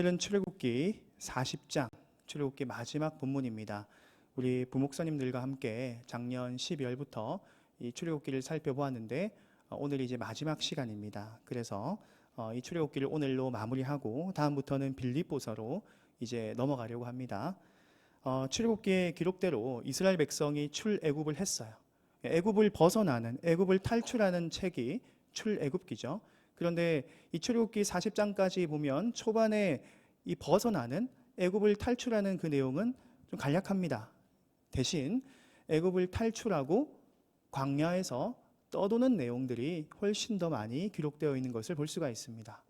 오늘은 출애굽기 40장, 출애굽기 마지막 본문입니다. 우리 부목사님들과 함께 작년 12월부터 이 출애굽기를 살펴보았는데 오늘이 이제 마지막 시간입니다. 그래서 이 출애굽기를 오늘로 마무리하고 다음부터는 빌립보서로 이제 넘어가려고 합니다. 출애굽기의 기록대로 이스라엘 백성이 출애굽을 했어요. 애굽을 벗어나는, 애굽을 탈출하는 책이 출애굽기죠. 그런데 이 출애굽기 40장까지 보면 초반에 이 벗어나는, 애굽을 탈출하는 그 내용은 좀 간략합니다. 대신 애굽을 탈출하고 광야에서 떠도는 내용들이 훨씬 더 많이 기록되어 있는 것을 볼 수가 있습니다.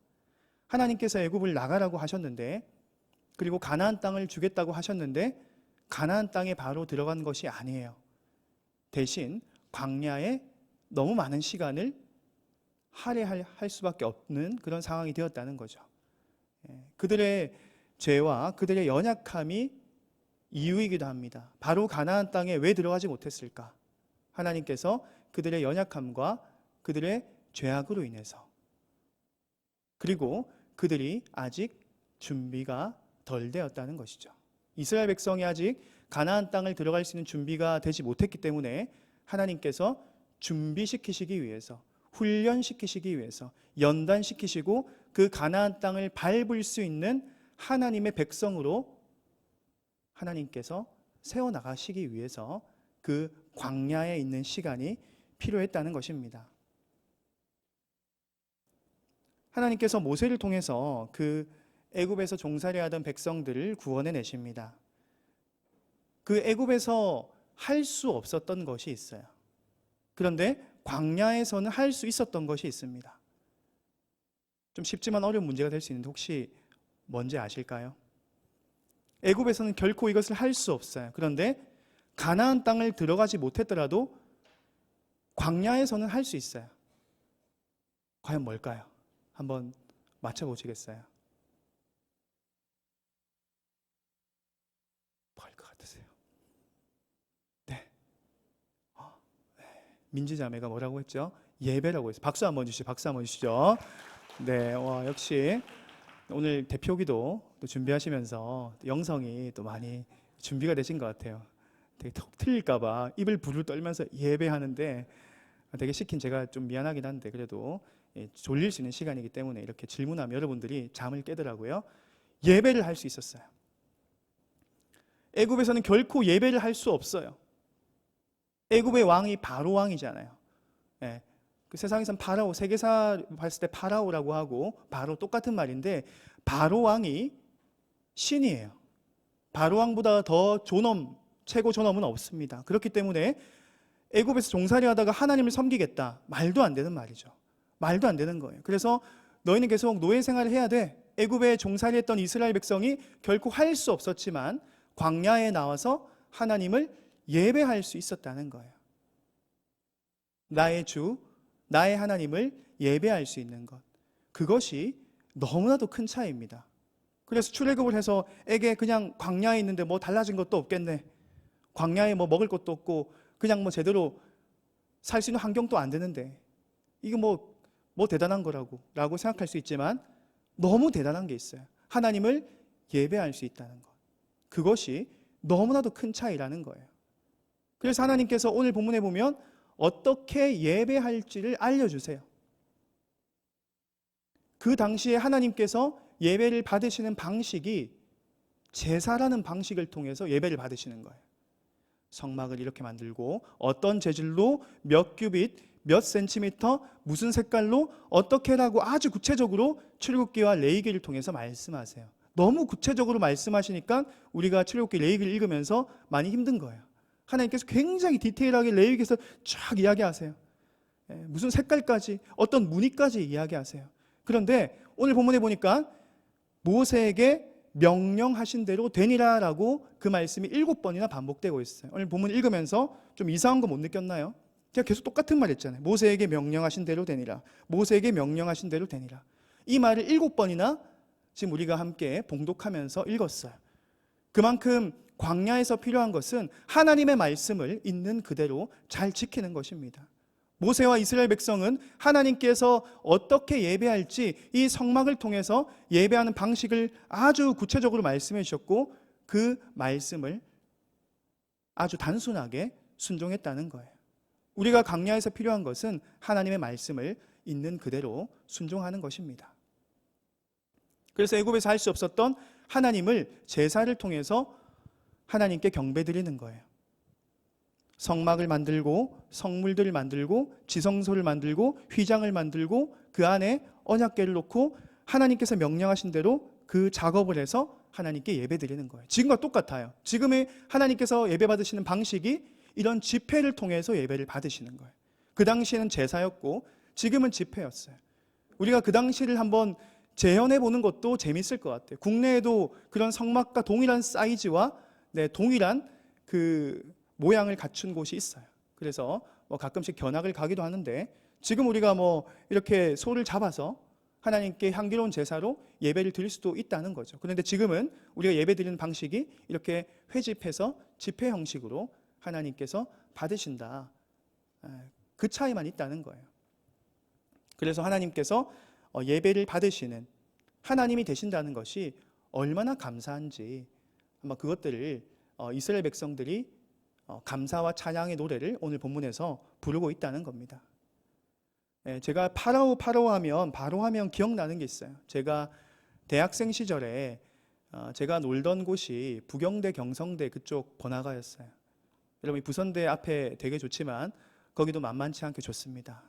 하나님께서 애굽을 나가라고 하셨는데, 그리고 가나안 땅을 주겠다고 하셨는데 가나안 땅에 바로 들어간 것이 아니에요. 대신 광야에 너무 많은 시간을 할애할 수밖에 없는 그런 상황이 되었다는 거죠. 그들의 죄와 그들의 연약함이 이유이기도 합니다. 바로 가나안 땅에 왜 들어가지 못했을까? 하나님께서 그들의 연약함과 그들의 죄악으로 인해서, 그리고 그들이 아직 준비가 덜 되었다는 것이죠. 이스라엘 백성이 아직 가나안 땅을 들어갈 수 있는 준비가 되지 못했기 때문에 하나님께서 준비시키시기 위해서, 훈련시키시기 위해서 연단시키시고 그 가나안 땅을 밟을 수 있는 하나님의 백성으로 하나님께서 세워나가시기 위해서 그 광야에 있는 시간이 필요했다는 것입니다. 하나님께서 모세를 통해서 그 애굽에서 종살이하던 백성들을 구원해 내십니다. 그 애굽에서 할 수 없었던 것이 있어요. 그런데 광야에서는 할 수 있었던 것이 있습니다. 좀 쉽지만 어려운 문제가 될 수 있는데 혹시 뭔지 아실까요? 애굽에서는 결코 이것을 할 수 없어요. 그런데 가나안 땅을 들어가지 못했더라도 광야에서는 할 수 있어요. 과연 뭘까요? 한번 맞춰보시겠어요? 뭐일 것 같으세요? 네. 민지자매가 뭐라고 했죠? 예배라고 했어요. 박수 한번 주시죠. 박수 한번 주시죠. 네, 역시 오늘 대표기도 또 준비하시면서 영성이 또 많이 준비가 되신 것 같아요. 되게 톡 틀릴까봐 입을 부르르 떨면서 예배하는데 되게 시킨 제가 좀 미안하긴 한데 그래도 졸릴 수 있는 시간이기 때문에 이렇게 질문하면 여러분들이 잠을 깨더라고요. 예배를 할 수 있었어요. 애굽에서는 결코 예배를 할 수 없어요. 애굽의 왕이 바로 왕이잖아요. 그 세상에선 파라오, 세계사 봤을 때 파라오라고 하고 바로 똑같은 말인데 바로 왕이 신이에요. 바로 왕보다 더 존엄, 최고 존엄은 없습니다. 그렇기 때문에 애굽에서 종살이 하다가 하나님을 섬기겠다, 말도 안 되는 말이죠. 말도 안 되는 거예요. 그래서 너희는 계속 노예 생활을 해야 돼. 애굽에 종살이했던 이스라엘 백성이 결코 할 수 없었지만 광야에 나와서 하나님을 예배할 수 있었다는 거예요. 나의 주, 나의 하나님을 예배할 수 있는 것, 그것이 너무나도 큰 차이입니다. 그래서 출애굽을 해서 에게 그냥 광야에 있는데 뭐 달라진 것도 없겠네, 광야에 뭐 먹을 것도 없고 그냥 뭐 제대로 살 수 있는 환경도 안 되는데 이게 뭐 대단한 거라고 생각할 수 있지만 너무 대단한 게 있어요. 하나님을 예배할 수 있다는 것, 그것이 너무나도 큰 차이라는 거예요. 그래서 하나님께서 오늘 본문에 보면 어떻게 예배할지를 알려주세요. 그 당시에 하나님께서 예배를 받으시는 방식이 제사라는 방식을 통해서 예배를 받으시는 거예요. 성막을 이렇게 만들고 어떤 재질로 몇 규빗, 몇 센티미터, 무슨 색깔로 어떻게 라고 아주 구체적으로 출애굽기와 레위기를 통해서 말씀하세요. 너무 구체적으로 말씀하시니까 우리가 출애굽기 레위기를 읽으면서 많이 힘든 거예요. 하나님께서 굉장히 디테일하게 레위기에서 쫙 이야기하세요. 무슨 색깔까지, 어떤 무늬까지 이야기하세요. 그런데 오늘 본문에 보니까 모세에게 명령하신 대로 되니라라고 그 말씀이 7번이나 반복되고 있어요. 오늘 본문 읽으면서 좀 이상한 거 못 느꼈나요? 제가 계속 똑같은 말 했잖아요. 모세에게 명령하신 대로 되니라, 모세에게 명령하신 대로 되니라. 이 말을 7번이나 지금 우리가 함께 봉독하면서 읽었어요. 그만큼 광야에서 필요한 것은 하나님의 말씀을 있는 그대로 잘 지키는 것입니다. 모세와 이스라엘 백성은 하나님께서 어떻게 예배할지 이 성막을 통해서 예배하는 방식을 아주 구체적으로 말씀해 주셨고, 그 말씀을 아주 단순하게 순종했다는 거예요. 우리가 광야에서 필요한 것은 하나님의 말씀을 있는 그대로 순종하는 것입니다. 그래서 애굽에서 할 수 없었던 하나님을 제사를 통해서 하나님께 경배드리는 거예요. 성막을 만들고 성물들을 만들고 지성소를 만들고 휘장을 만들고 그 안에 언약궤를 놓고 하나님께서 명령하신 대로 그 작업을 해서 하나님께 예배드리는 거예요. 지금과 똑같아요. 지금의 하나님께서 예배 받으시는 방식이 이런 집회를 통해서 예배를 받으시는 거예요. 그 당시에는 제사였고 지금은 집회였어요. 우리가 그 당시를 한번 재현해 보는 것도 재밌을 것 같아요. 국내에도 그런 성막과 동일한 사이즈와 동일한 그 모양을 갖춘 곳이 있어요. 그래서 가끔씩 견학을 가기도 하는데, 지금 우리가 이렇게 소를 잡아서 하나님께 향기로운 제사로 예배를 드릴 수도 있다는 거죠. 그런데 지금은 우리가 예배 드리는 방식이 이렇게 회집해서 집회 형식으로 하나님께서 받으신다. 그 차이만 있다는 거예요. 그래서 하나님께서 예배를 받으시는 하나님이 되신다는 것이 얼마나 감사한지, 아마 그것들을 이스라엘 백성들이 감사와 찬양의 노래를 오늘 본문에서 부르고 있다는 겁니다. 제가 파라오 하면 바로 하면 기억나는 게 있어요. 제가 대학생 시절에 제가 놀던 곳이 부경대 경성대 그쪽 번화가였어요. 여러분, 부선대 앞에 되게 좋지만 거기도 만만치 않게 좋습니다.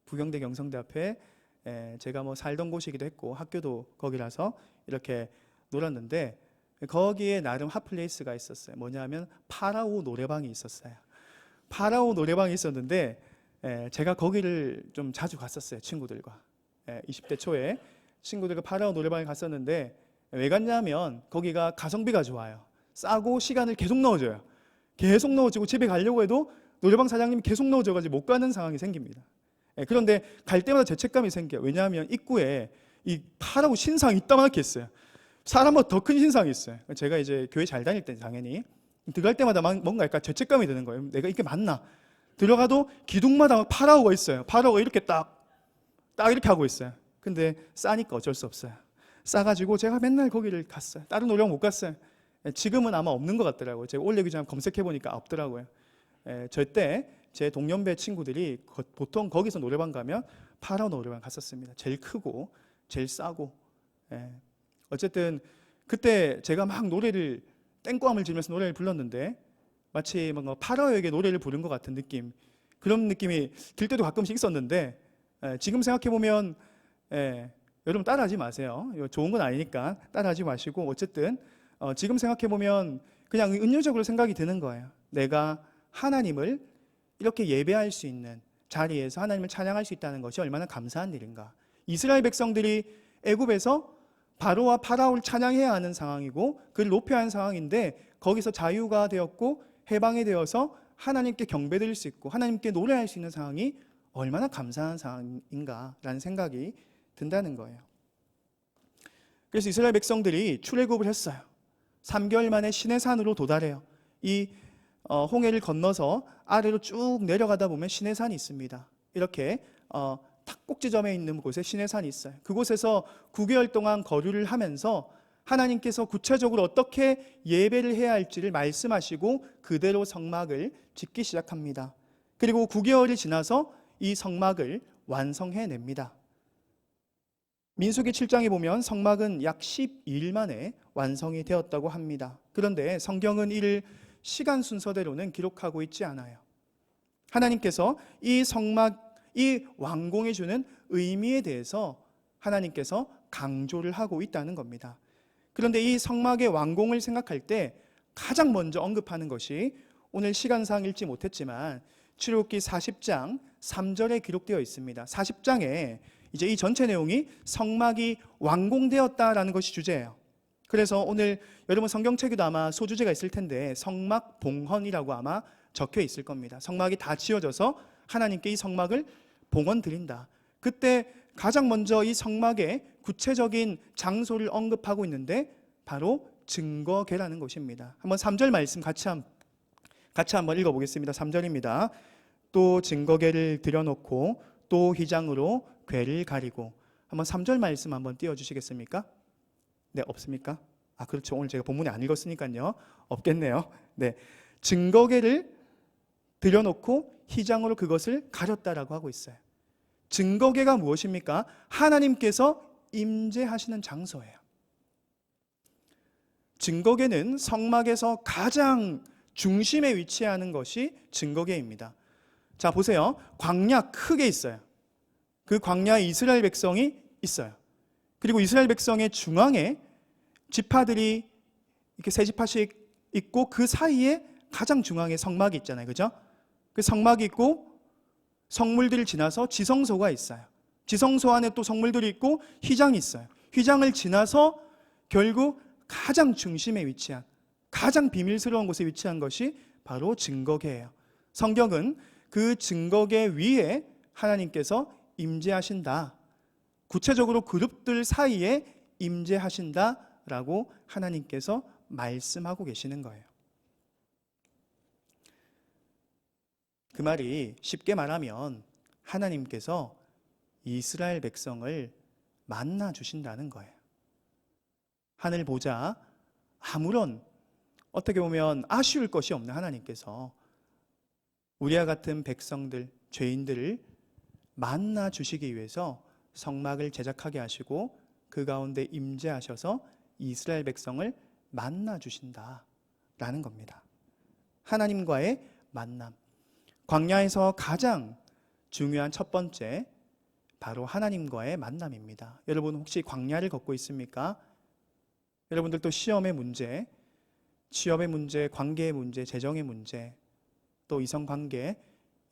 부경대 경성대 앞에 제가 살던 곳이기도 했고 학교도 거기라서 이렇게 놀았는데, 거기에 나름 핫플레이스가 있었어요. 뭐냐면 파라오 노래방이 있었어요. 파라오 노래방이 있었는데 제가 거기를 좀 자주 갔었어요. 친구들과 20대 초에 친구들과 파라오 노래방에 갔었는데, 왜 갔냐면 거기가 가성비가 좋아요. 싸고 시간을 계속 넣어줘요. 계속 넣어주고 집에 가려고 해도 노래방 사장님이 계속 넣어줘가지고 못 가는 상황이 생깁니다. 그런데 갈 때마다 죄책감이 생겨요. 왜냐하면 입구에 이 파라오 신상이 이따만하게 있어요. 사람보다 더 큰 신상이 있어요. 제가 이제 교회 잘 다닐 때 당연히 들어갈 때마다 뭔가 약간 죄책감이 드는 거예요. 내가 이게 맞나? 들어가도 기둥마다 파라오가 있어요. 파라오가 이렇게 딱 이렇게 하고 있어요. 근데 싸니까 어쩔 수 없어요. 싸가지고 제가 맨날 거기를 갔어요. 다른 노래방 못 갔어요. 지금은 아마 없는 것 같더라고요. 제가 올 얘기 좀 검색해보니까 없더라고요. 저때 제 동년배 친구들이 보통 거기서 노래방 가면 파라오 노래방 갔었습니다. 제일 크고 제일 싸고. 어쨌든 그때 제가 막 노래를 땡꽝을 지면서 노래를 불렀는데 마치 뭔가 파라오에게 노래를 부른 것 같은 느낌, 그런 느낌이 들 때도 가끔씩 있었는데, 지금 생각해보면 여러분 따라하지 마세요. 이거 좋은 건 아니니까 따라하지 마시고, 어쨌든 지금 생각해보면 그냥 은유적으로 생각이 드는 거예요. 내가 하나님을 이렇게 예배할 수 있는 자리에서 하나님을 찬양할 수 있다는 것이 얼마나 감사한 일인가. 이스라엘 백성들이 애굽에서 바로와 파라오를 찬양해야 하는 상황이고 그를 높여야 하는 상황인데, 거기서 자유가 되었고 해방이 되어서 하나님께 경배드릴 수 있고 하나님께 노래할 수 있는 상황이 얼마나 감사한 상황인가라는 생각이 든다는 거예요. 그래서 이스라엘 백성들이 출애굽을 했어요. 3개월 만에 시내산으로 도달해요. 이 홍해를 건너서 아래로 쭉 내려가다 보면 시내산이 있습니다. 이렇게 탁꼭지점에 있는 곳에 시내산이 있어요. 그곳에서 9개월 동안 거류를 하면서 하나님께서 구체적으로 어떻게 예배를 해야 할지를 말씀하시고 그대로 성막을 짓기 시작합니다. 그리고 9개월이 지나서 이 성막을 완성해냅니다. 민수기 7장에 보면 성막은 약 12일 만에 완성이 되었다고 합니다. 그런데 성경은 이를 시간 순서대로는 기록하고 있지 않아요. 하나님께서 이 성막, 이 완공해 주는 의미에 대해서 하나님께서 강조를 하고 있다는 겁니다. 그런데 이 성막의 완공을 생각할 때 가장 먼저 언급하는 것이 오늘 시간상 읽지 못했지만 출애굽기 40장 3절에 기록되어 있습니다. 40장에 이제 이 전체 내용이 성막이 완공되었다라는 것이 주제예요. 그래서 오늘 여러분 성경책에도 아마 소주제가 있을 텐데 성막 봉헌이라고 아마 적혀 있을 겁니다. 성막이 다 지어져서 하나님께 이 성막을 봉헌 드린다. 그때 가장 먼저 이 성막의 구체적인 장소를 언급하고 있는데 바로 증거궤라는 것입니다. 한번 3절 말씀 같이 한번 읽어보겠습니다. 3절입니다. 또 증거궤를 들여놓고 또 휘장으로 궤를 가리고. 한번 3절 말씀 한번 띄워주시겠습니까? 네, 없습니까? 그렇죠. 오늘 제가 본문에 안 읽었으니까요. 없겠네요. 네, 증거궤를 들여놓고 휘장으로 그것을 가렸다라고 하고 있어요. 증거궤가 무엇입니까? 하나님께서 임재하시는 장소예요. 증거궤는 성막에서 가장 중심에 위치하는 것이 증거궤입니다. 자, 보세요. 광야 크게 있어요. 그 광야에 이스라엘 백성이 있어요. 그리고 이스라엘 백성의 중앙에 지파들이 이렇게 세 지파씩 있고, 그 사이에 가장 중앙에 성막이 있잖아요. 그죠? 그 성막이 있고 성물들을 지나서 지성소가 있어요. 지성소 안에 또 성물들이 있고 휘장이 있어요. 휘장을 지나서 결국 가장 중심에 위치한, 가장 비밀스러운 곳에 위치한 것이 바로 증거궤예요. 성경은 그 증거궤 위에 하나님께서 임재하신다, 구체적으로 그룹들 사이에 임재하신다라고 하나님께서 말씀하고 계시는 거예요. 그 말이 쉽게 말하면 하나님께서 이스라엘 백성을 만나 주신다는 거예요. 하늘 보자 아무런 어떻게 보면 아쉬울 것이 없는 하나님께서 우리와 같은 백성들, 죄인들을 만나 주시기 위해서 성막을 제작하게 하시고 그 가운데 임재하셔서 이스라엘 백성을 만나 주신다라는 겁니다. 하나님과의 만남. 광야에서 가장 중요한 첫 번째, 바로 하나님과의 만남입니다. 여러분 혹시 광야를 걷고 있습니까? 여러분들도 시험의 문제, 취업의 문제, 관계의 문제, 재정의 문제, 또 이성관계,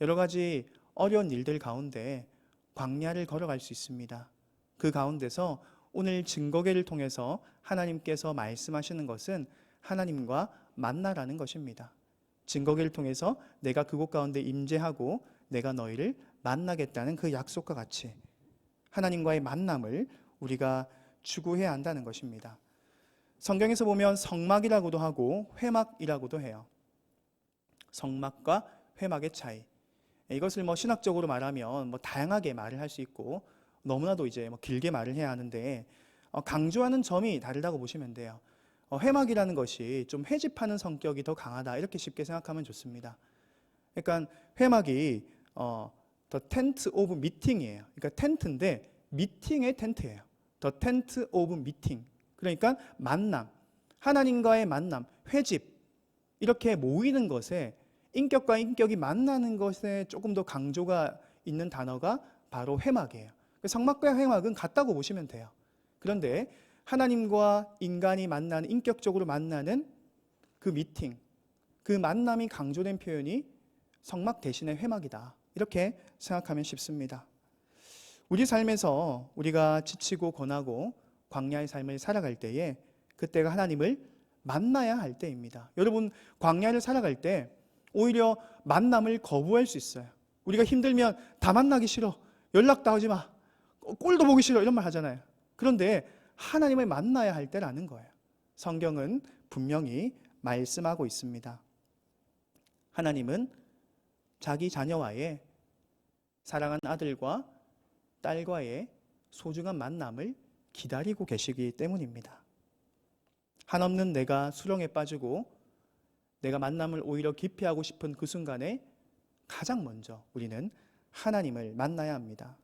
여러 가지 어려운 일들 가운데 광야를 걸어갈 수 있습니다. 그 가운데서 오늘 증거궤를 통해서 하나님께서 말씀하시는 것은 하나님과 만나라는 것입니다. 증거궤를 통해서 내가 그곳 가운데 임재하고 내가 너희를 만나겠다는 그 약속과 같이 하나님과의 만남을 우리가 추구해야 한다는 것입니다. 성경에서 보면 성막이라고도 하고 회막이라고도 해요. 성막과 회막의 차이. 이것을 신학적으로 말하면 다양하게 말을 할 수 있고 너무나도 이제 길게 말을 해야 하는데 강조하는 점이 다르다고 보시면 돼요. 회막이라는 것이 좀 회집하는 성격이 더 강하다, 이렇게 쉽게 생각하면 좋습니다. 그러니까 회막이 The Tent of Meeting이에요. 그러니까 텐트인데 미팅의 텐트예요. The Tent of Meeting. 그러니까 만남, 하나님과의 만남, 회집, 이렇게 모이는 것에, 인격과 인격이 만나는 것에 조금 더 강조가 있는 단어가 바로 회막이에요. 성막과 회막은 같다고 보시면 돼요. 그런데 하나님과 인간이 만나는, 인격적으로 만나는 그 미팅, 그 만남이 강조된 표현이 성막 대신에 회막이다, 이렇게 생각하면 쉽습니다. 우리 삶에서 우리가 지치고 고나고 광야의 삶을 살아갈 때에 그때가 하나님을 만나야 할 때입니다. 여러분, 광야를 살아갈 때 오히려 만남을 거부할 수 있어요. 우리가 힘들면 다 만나기 싫어, 연락도 하지 마, 꼴도 보기 싫어, 이런 말 하잖아요. 그런데 하나님을 만나야 할 때라는 거예요. 성경은 분명히 말씀하고 있습니다. 하나님은 자기 자녀와의, 사랑하는 아들과 딸과의 소중한 만남을 기다리고 계시기 때문입니다. 한없는 내가 수렁에 빠지고 내가 만남을 오히려 기피하고 싶은 그 순간에 가장 먼저 우리는 하나님을 만나야 합니다.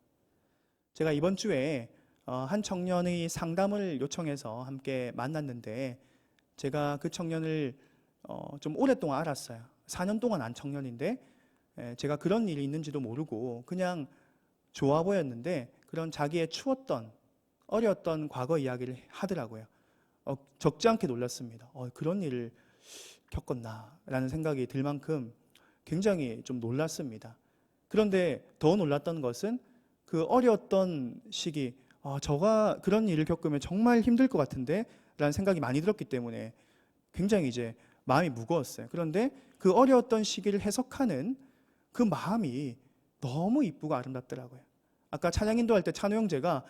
제가 이번 주에 한 청년의 상담을 요청해서 함께 만났는데, 제가 그 청년을 좀 오랫동안 알았어요. 4년 동안 안 청년인데 제가 그런 일이 있는지도 모르고 그냥 좋아 보였는데 그런 자기의 추웠던, 어려웠던 과거 이야기를 하더라고요. 적지 않게 놀랐습니다. 그런 일을 겪었나라는 생각이 들 만큼 굉장히 좀 놀랐습니다. 그런데 더 놀랐던 것은 그 어려웠던 시기, 저가 그런 일을 겪으면 정말 힘들 것 같은데 라는 생각이 많이 들었기 때문에 굉장히 이제 마음이 무거웠어요. 그런데 그 어려웠던 시기를 해석하는 그 마음이 너무 이쁘고 아름답더라고요. 아까 찬양 인도할 때 찬호 형제가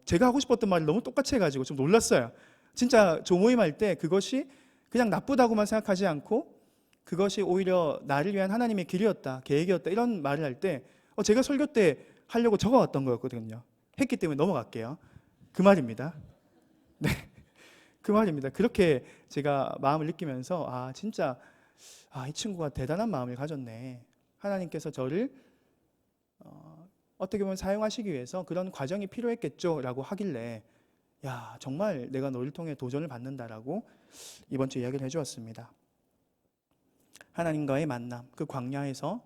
제가 하고 싶었던 말을 너무 똑같이 해가지고 좀 놀랐어요. 진짜 조모임 할 때 그것이 그냥 나쁘다고만 생각하지 않고 그것이 오히려 나를 위한 하나님의 길이었다, 계획이었다, 이런 말을 할 때 제가 설교 때 하려고 적어왔던 거였거든요. 했기 때문에 넘어갈게요. 그 말입니다. 네, 그 말입니다. 그렇게 제가 마음을 느끼면서 진짜 이 친구가 대단한 마음을 가졌네. 하나님께서 저를 어떻게 보면 사용하시기 위해서 그런 과정이 필요했겠죠 라고 하길래 정말 내가 너를 통해 도전을 받는다라고 이번 주 이야기를 해주었습니다. 하나님과의 만남, 그 광야에서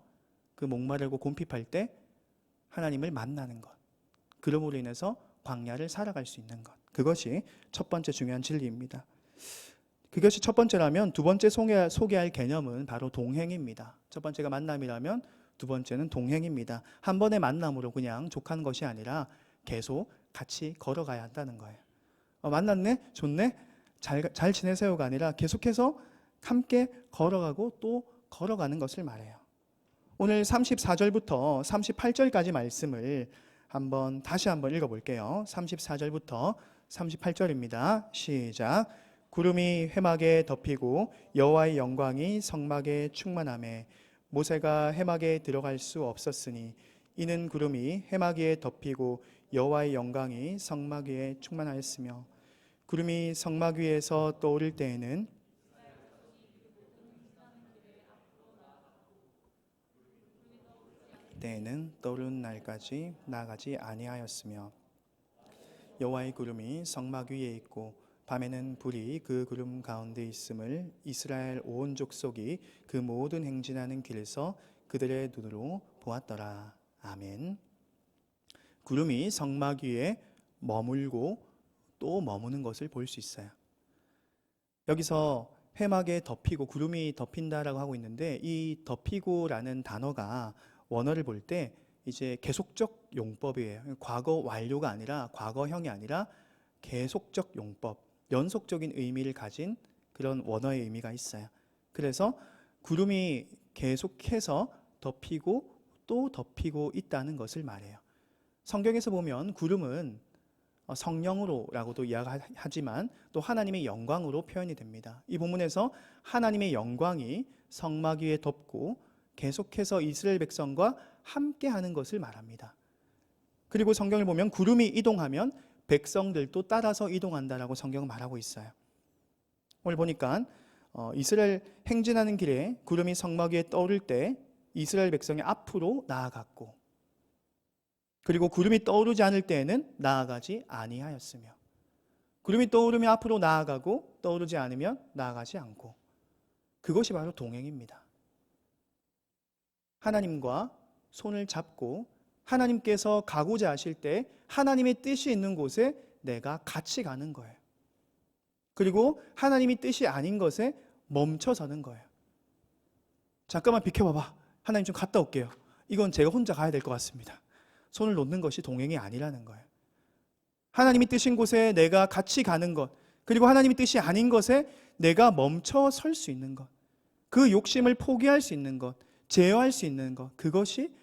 그 목마르고 곰핍할 때 하나님을 만나는 것, 그러므로 인해서 광야를 살아갈 수 있는 것, 그것이 첫 번째 중요한 진리입니다. 그것이 첫 번째라면 두 번째 소개할 개념은 바로 동행입니다. 첫 번째가 만남이라면 두 번째는 동행입니다. 한 번의 만남으로 그냥 족한 것이 아니라 계속 같이 걸어가야 한다는 거예요. 만났네? 좋네? 잘 지내세요가 아니라 계속해서 함께 걸어가고 또 걸어가는 것을 말해요. 오늘 34절부터 38절까지 말씀을 다시 한번 읽어볼게요. 34절부터 38절입니다. 시작. 구름이 회막에 덮이고 여호와의 영광이 성막에 충만하매 모세가 회막에 들어갈 수 없었으니 이는 구름이 회막 위에 덮이고 여호와의 영광이 성막 위에 충만하였으며 구름이 성막 위에서 떠오를 때에는 떠오르는 날까지 나가지 아니하였으며 여호와의 구름이 성막 위에 있고 밤에는 불이 그 구름 가운데 있음을 이스라엘 온 족속이 그 모든 행진하는 길에서 그들의 눈으로 보았더라. 아멘. 구름이 성막 위에 머물고 또 머무는 것을 볼 수 있어요. 여기서 회막에 덮이고 구름이 덮인다라고 하고 있는데 이 덮이고라는 단어가 원어를 볼 때 이제 계속적 용법이에요. 과거 완료가 아니라 과거형이 아니라 계속적 용법, 연속적인 의미를 가진 그런 원어의 의미가 있어요. 그래서 구름이 계속해서 덮이고 또 덮이고 있다는 것을 말해요. 성경에서 보면 구름은 성령으로라고도 이야기하지만 또 하나님의 영광으로 표현이 됩니다. 이 본문에서 하나님의 영광이 성막 위에 덮고 계속해서 이스라엘 백성과 함께하는 것을 말합니다. 그리고 성경을 보면 구름이 이동하면 백성들도 따라서 이동한다라고 성경은 말하고 있어요. 오늘 보니까 이스라엘 행진하는 길에 구름이 성막 위에 떠오를 때 이스라엘 백성이 앞으로 나아갔고 그리고 구름이 떠오르지 않을 때에는 나아가지 아니하였으며 구름이 떠오르면 앞으로 나아가고 떠오르지 않으면 나아가지 않고 그것이 바로 동행입니다. 하나님과 손을 잡고 하나님께서 가고자 하실 때 하나님의 뜻이 있는 곳에 내가 같이 가는 거예요. 그리고 하나님이 뜻이 아닌 것에 멈춰서는 거예요. 잠깐만 비켜봐봐. 하나님 좀 갔다 올게요. 이건 제가 혼자 가야 될 것 같습니다. 손을 놓는 것이 동행이 아니라는 거예요. 하나님이 뜻인 곳에 내가 같이 가는 것, 그리고 하나님이 뜻이 아닌 것에 내가 멈춰 설 수 있는 것, 그 욕심을 포기할 수 있는 것, 제어할 수 있는 것, 그것이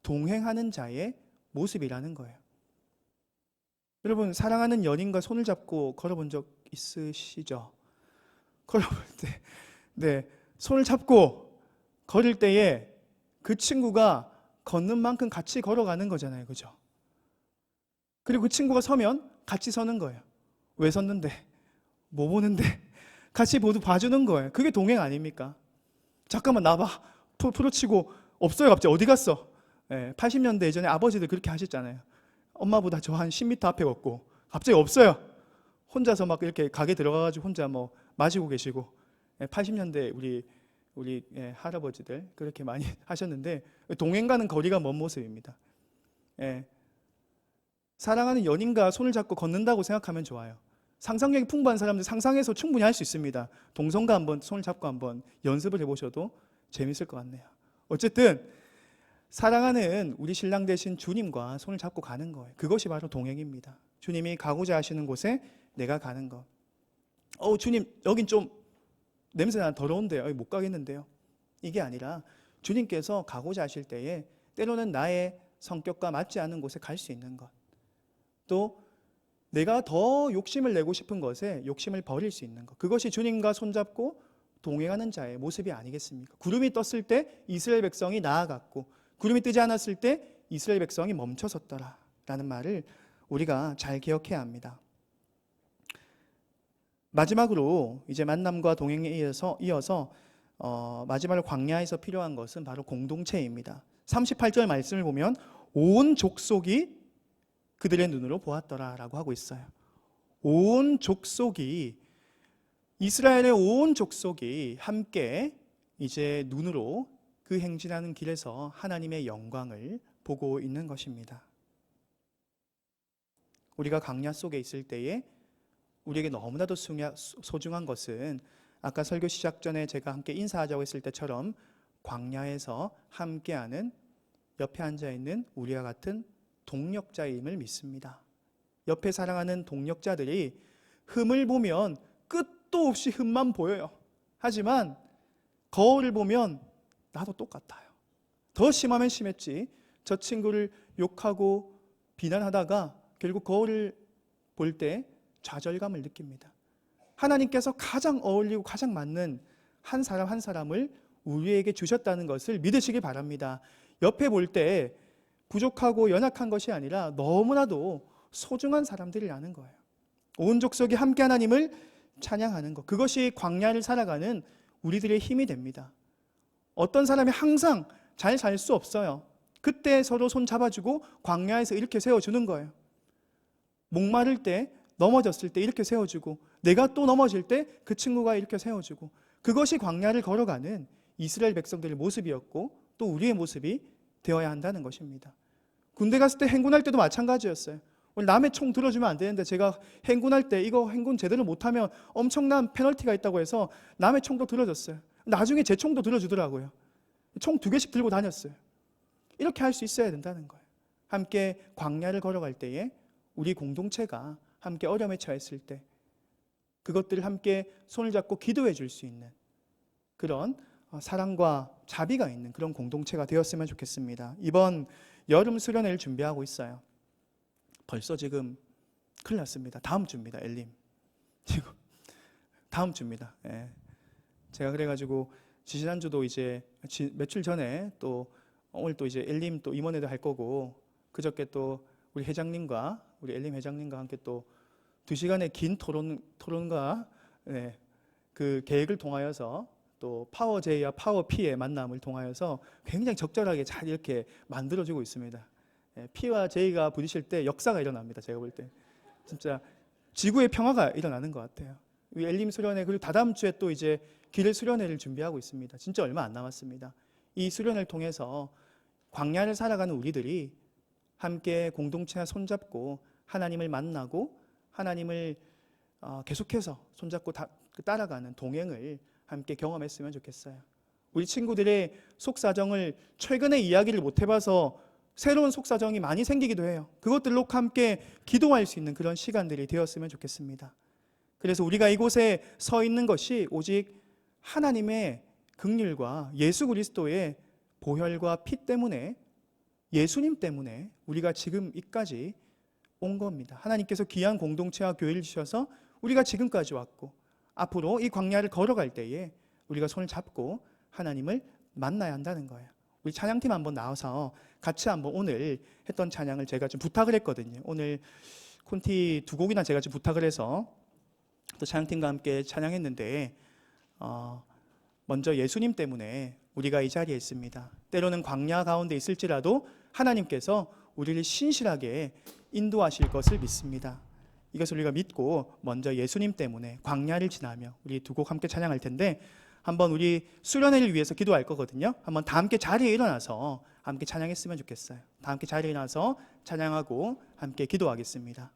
동행하는 자의 모습이라는 거예요. 여러분, 사랑하는 연인과 손을 잡고 걸어본 적 있으시죠? 걸어볼 때, 네, 손을 잡고 걸을 때에 그 친구가 걷는 만큼 같이 걸어가는 거잖아요, 그죠? 그리고 그 친구가 서면 같이 서는 거예요. 왜 섰는데? 뭐 보는데? 같이 모두 봐주는 거예요. 그게 동행 아닙니까? 잠깐만 나봐. 풀어치고 없어요. 갑자기 어디 갔어? 80년대 예전에 아버지들 그렇게 하셨잖아요. 엄마보다 저 한 10m 앞에 걷고 갑자기 없어요. 혼자서 막 이렇게 가게 들어가가지고 혼자 뭐 마시고 계시고 80년대 우리 할아버지들 그렇게 많이 하셨는데 동행 가는 거리가 먼 모습입니다. 사랑하는 연인과 손을 잡고 걷는다고 생각하면 좋아요. 상상력이 풍부한 사람들 상상해서 충분히 할 수 있습니다. 동성과 한번 손을 잡고 한번 연습을 해보셔도 재밌을 것 같네요. 어쨌든 사랑하는 우리 신랑 되신 주님과 손을 잡고 가는 거예요. 그것이 바로 동행입니다. 주님이 가고자 하시는 곳에 내가 가는 것. 주님 여긴 좀 냄새나 더러운데요. 여기 못 가겠는데요. 이게 아니라 주님께서 가고자 하실 때에 때로는 나의 성격과 맞지 않는 곳에 갈 수 있는 것. 또 내가 더 욕심을 내고 싶은 것에 욕심을 버릴 수 있는 것. 그것이 주님과 손잡고 동행하는 자의 모습이 아니겠습니까? 구름이 떴을 때 이스라엘 백성이 나아갔고 구름이 뜨지 않았을 때 이스라엘 백성이 멈춰섰더라 라는 말을 우리가 잘 기억해야 합니다. 마지막으로 이제 만남과 동행에 이어서 마지막으로 광야에서 필요한 것은 바로 공동체입니다. 38절 말씀을 보면 온 족속이 그들의 눈으로 보았더라 라고 하고 있어요. 온 족속이, 이스라엘의 온 족속이 함께 이제 눈으로 그 행진하는 길에서 하나님의 영광을 보고 있는 것입니다. 우리가 광야 속에 있을 때에 우리에게 너무나도 소중한 것은 아까 설교 시작 전에 제가 함께 인사하자고 했을 때처럼 광야에서 함께하는 옆에 앉아있는 우리와 같은 동력자임을 믿습니다. 옆에 사랑하는 동력자들이 흠을 보면 끝도 없이 흠만 보여요. 하지만 거울을 보면 나도 똑같아요. 더 심하면 심했지. 저 친구를 욕하고 비난하다가 결국 거울을 볼 때 좌절감을 느낍니다. 하나님께서 가장 어울리고 가장 맞는 한 사람 한 사람을 우리에게 주셨다는 것을 믿으시기 바랍니다. 옆에 볼 때 부족하고 연약한 것이 아니라 너무나도 소중한 사람들이라는 거예요. 온 족속이 함께 하나님을 찬양하는 것, 그것이 광야를 살아가는 우리들의 힘이 됩니다. 어떤 사람이 항상 잘 살 수 없어요. 그때 서로 손 잡아주고 광야에서 이렇게 세워주는 거예요. 목마를 때, 넘어졌을 때 이렇게 세워주고, 내가 또 넘어질 때 그 친구가 이렇게 세워주고, 그것이 광야를 걸어가는 이스라엘 백성들의 모습이었고 또 우리의 모습이 되어야 한다는 것입니다. 군대 갔을 때 행군할 때도 마찬가지였어요. 남의 총 들어주면 안 되는데 제가 행군할 때 이거 행군 제대로 못하면 엄청난 페널티가 있다고 해서 남의 총도 들어줬어요. 나중에 제 총도 들어주더라고요. 총 2개씩 들고 다녔어요. 이렇게 할 수 있어야 된다는 거예요. 함께 광야를 걸어갈 때에 우리 공동체가 함께 어려움에 처했을 때 그것들을 함께 손을 잡고 기도해 줄 수 있는 그런 사랑과 자비가 있는 그런 공동체가 되었으면 좋겠습니다. 이번 여름 수련회를 준비하고 있어요. 벌써 지금 큰일 났습니다. 다음 주입니다. 엘림 지금 다음 주입니다. 예. 제가 그래가지고 지난주도 이제 며칠 전에 또 오늘 또 이제 엘림 또 임원회도 할 거고 그저께 또 우리 회장님과 우리 엘림 회장님과 함께 또 2시간의 긴 토론과 네, 그 계획을 통하여서 또 파워 J와 파워 P의 만남을 통하여서 굉장히 적절하게 잘 이렇게 만들어주고 있습니다. P와 J가 부딪힐 때 역사가 일어납니다. 제가 볼 때 진짜 지구의 평화가 일어나는 것 같아요. 우리 엘림 수련회 그리고 다다음 주에 또 이제 기를 수련회를 준비하고 있습니다. 진짜 얼마 안 남았습니다. 이 수련회를 통해서 광야를 살아가는 우리들이 함께 공동체와 손잡고 하나님을 만나고 하나님을 계속해서 손잡고 따라가는 동행을 함께 경험했으면 좋겠어요. 우리 친구들의 속사정을 최근에 이야기를 못 해봐서 새로운 속사정이 많이 생기기도 해요. 그것들로 함께 기도할 수 있는 그런 시간들이 되었으면 좋겠습니다. 그래서 우리가 이곳에 서 있는 것이 오직 하나님의 긍휼과 예수 그리스도의 보혈과 피 때문에 예수님 때문에 우리가 지금 이까지 온 겁니다. 하나님께서 귀한 공동체와 교회를 주셔서 우리가 지금까지 왔고 앞으로 이 광야를 걸어갈 때에 우리가 손을 잡고 하나님을 만나야 한다는 거예요. 우리 찬양팀 한번 나와서 같이 한번 오늘 했던 찬양을 제가 좀 부탁을 했거든요. 오늘 콘티 2곡이나 제가 좀 부탁을 해서 또 찬양팀과 함께 찬양했는데 먼저 예수님 때문에 우리가 이 자리에 있습니다. 때로는 광야 가운데 있을지라도 하나님께서 우리를 신실하게 인도하실 것을 믿습니다. 이것을 우리가 믿고 먼저 예수님 때문에 광야를 지나며 우리 2곡 함께 찬양할 텐데 한번 우리 수련회를 위해서 기도할 거거든요. 한번 다 함께 자리에 일어나서 함께 찬양했으면 좋겠어요. 다 함께 자리에 일어나서 찬양하고 함께 기도하겠습니다.